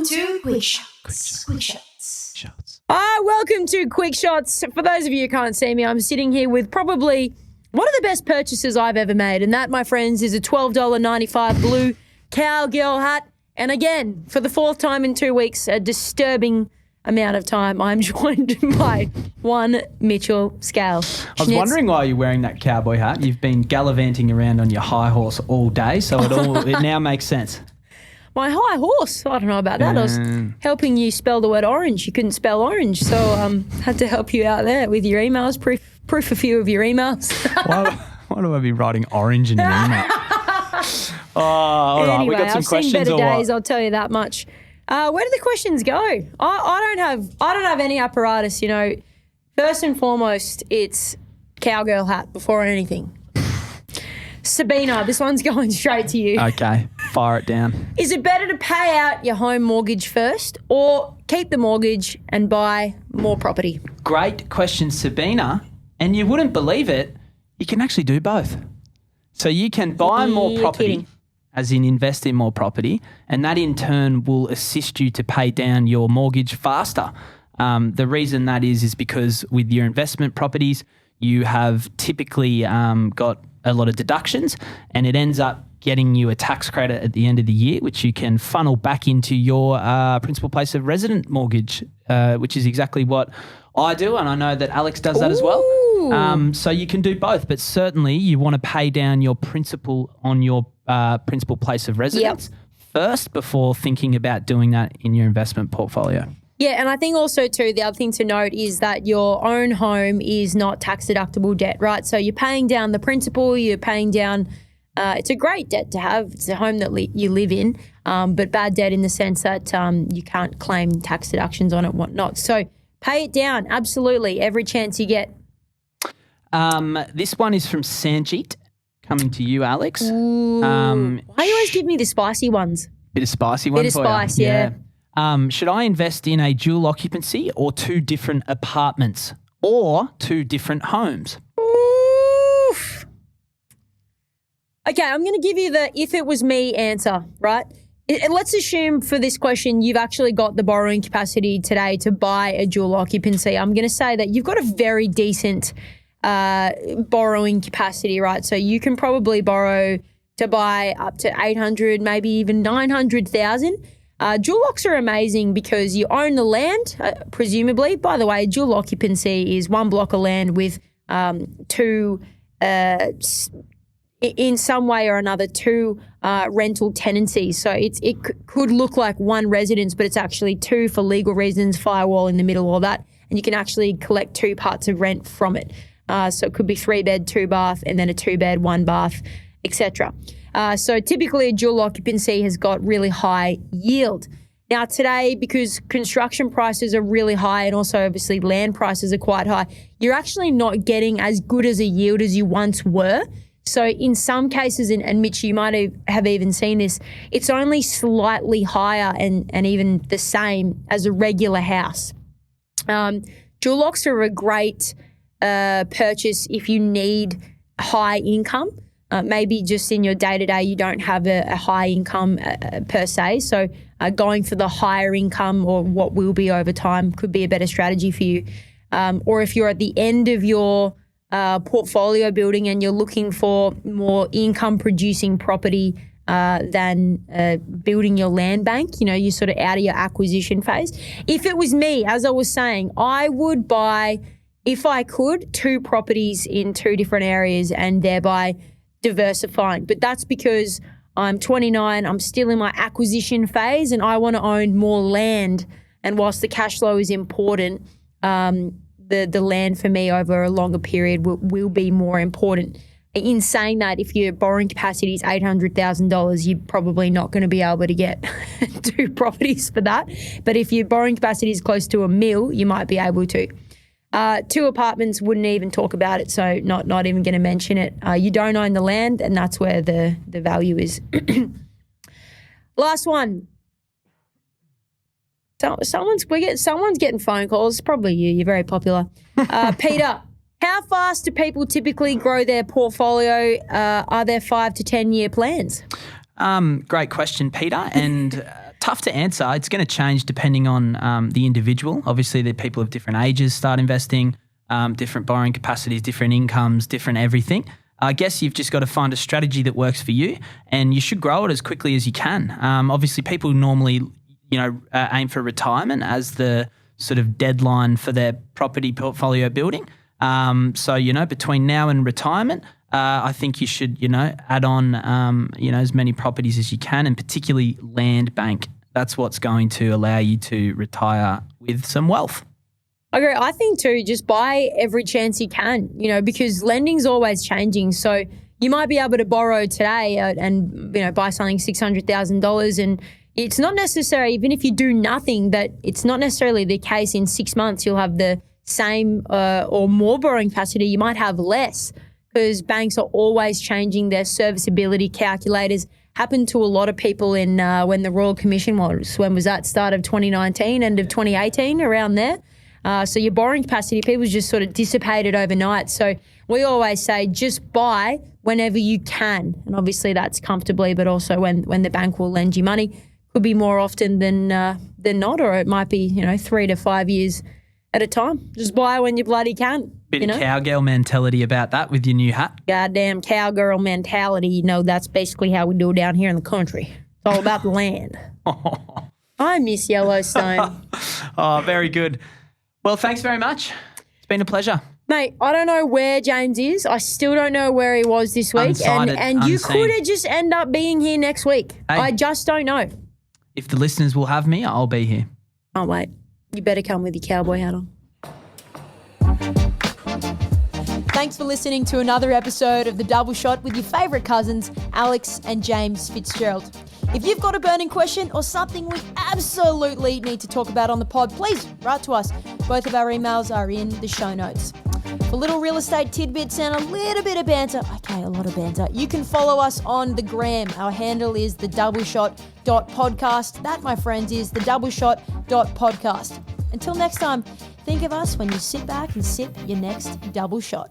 to Quickshots. Welcome to Quickshots. For those of you who can't see me, I'm sitting here with probably one of the best purchases I've ever made, and that, my friends, is a $12.95 blue cowgirl hat. And again, for the fourth time in 2 weeks, a disturbing amount of time, I'm joined by one Mitchell Scale. I was wondering why you're wearing that cowboy hat. You've been gallivanting around on your high horse all day, so it now makes sense. My high horse? I don't know about that. I was helping you spell the word orange. You couldn't spell orange, so had to help you out there with your emails, proof a few of your emails. Why do I be writing orange in an email? All right, anyway, we got some I've questions. Seen better or what? days, I'll tell you that much. Where do the questions go? I don't have any apparatus. You know, first and foremost, it's cowgirl hat before anything. Sabina, this one's going straight to you. Okay, fire it down. Is it better to pay out your home mortgage first or keep the mortgage and buy more property? Great question, Sabina. And you wouldn't believe it, you can actually do both. So you can buy more property, kidding. as in invest in more property, and that in turn will assist you to pay down your mortgage faster. The reason that is because with your investment properties, you have typically got a lot of deductions, and it ends up getting you a tax credit at the end of the year, which you can funnel back into your principal place of resident mortgage, which is exactly what I do, and I know that Alex does that as well. So you can do both, but certainly you want to pay down your principal on your principal place of residence first before thinking about doing that in your investment portfolio. Yeah, and I think also too, the other thing to note is that your own home is not tax deductible debt, right? So you're paying down the principal, you're paying down, it's a great debt to have. It's a home that you live in, but bad debt in the sense that you can't claim tax deductions on it, whatnot. So pay it down, absolutely, every chance you get. This one is from Sanjit, coming to you, Alex. Ooh. Why do you always give me the spicy ones? Bit of spicy one Bit of for spice, you. yeah. Should I invest in a dual occupancy or two different apartments or two different homes? Oof. Okay, I'm going to give you the if it was me answer, right? Let's assume for this question you've actually got the borrowing capacity today to buy a dual occupancy. I'm going to say that you've got a very decent borrowing capacity, right? So you can probably borrow to buy up to 800, maybe even 900,000. Dual locks are amazing because you own the land, presumably. By the way, dual occupancy is one block of land with two, in some way or another, two rental tenancies. So it could look like one residence, but it's actually two for legal reasons, firewall in the middle, all that. And you can actually collect two parts of rent from it. So it could be 3-bed, 2-bath, and then a 2-bed, 1-bath, etc. So typically a dual occupancy has got really high yield. Now today, because construction prices are really high and also obviously land prices are quite high, you're actually not getting as good as a yield as you once were. So in some cases, and Mitch, you might have even seen this, it's only slightly higher and even the same as a regular house. Dual locks are a great purchase if you need high income. Maybe just in your day-to-day you don't have a high income per se. So going for the higher income or what will be over time could be a better strategy for you. Or if you're at the end of your portfolio building and you're looking for more income-producing property than building your land bank, you know, you're sort of out of your acquisition phase. If it was me, as I was saying, I would buy, if I could, two properties in two different areas and thereby diversifying. But that's because I'm 29, I'm still in my acquisition phase and I want to own more land. And whilst the cash flow is important, the land for me over a longer period will be more important. In saying that, if your borrowing capacity is $800,000, you're probably not going to be able to get two properties for that. But if your borrowing capacity is close to $1 million, you might be able to. Two apartments, wouldn't even talk about it, so not even going to mention it. You don't own the land, and that's where the value is. Last one. Someone's getting phone calls. It's probably you. You're very popular. Peter, how fast do people typically grow their portfolio? Are there 5 to 10 year plans? Great question, Peter. And Tough to answer. It's going to change depending on the individual. Obviously, the people of different ages start investing, different borrowing capacities, different incomes, different everything. I guess you've just got to find a strategy that works for you, and you should grow it as quickly as you can. Obviously, people normally, aim for retirement as the sort of deadline for their property portfolio building. So, between now and retirement, I think you should, add on, as many properties as you can, and particularly land bank. That's what's going to allow you to retire with some wealth. I agree. I think too, just buy every chance you can, because lending's always changing. So you might be able to borrow today and buy something $600,000, and it's not necessary, even if you do nothing, that it's not necessarily the case in 6 months you'll have the same or more borrowing capacity. You might have less, because banks are always changing their serviceability calculators. Happened to a lot of people in when the Royal Commission was. When was that? Start of 2019, end of 2018, around there. So your borrowing capacity, people just sort of dissipated overnight. So we always say just buy whenever you can. And obviously that's comfortably, but also when the bank will lend you money. Could be more often than not, or it might be 3 to 5 years at a time. Just buy when you bloody can. Bit of cowgirl mentality about that with your new hat. Goddamn cowgirl mentality. That's basically how we do it down here in the country. It's all about the land. I miss Yellowstone. Oh, very good. Well, thanks very much. It's been a pleasure. Mate, I don't know where James is. I still don't know where he was this week. Unsighted, and you unseen. could have just end up being here next week. Hey. I just don't know. If the listeners will have me, I'll be here. Oh, wait. You better come with your cowboy hat on. Thanks for listening to another episode of The Double Shot with your favourite cousins, Alex and James Fitzgerald. If you've got a burning question or something we absolutely need to talk about on the pod, please write to us. Both of our emails are in the show notes. For little real estate tidbits and a little bit of banter, okay, a lot of banter, you can follow us on the gram. Our handle is thedoubleshot.podcast. That, my friends, is thedoubleshot.podcast. Until next time, think of us when you sit back and sip your next double shot.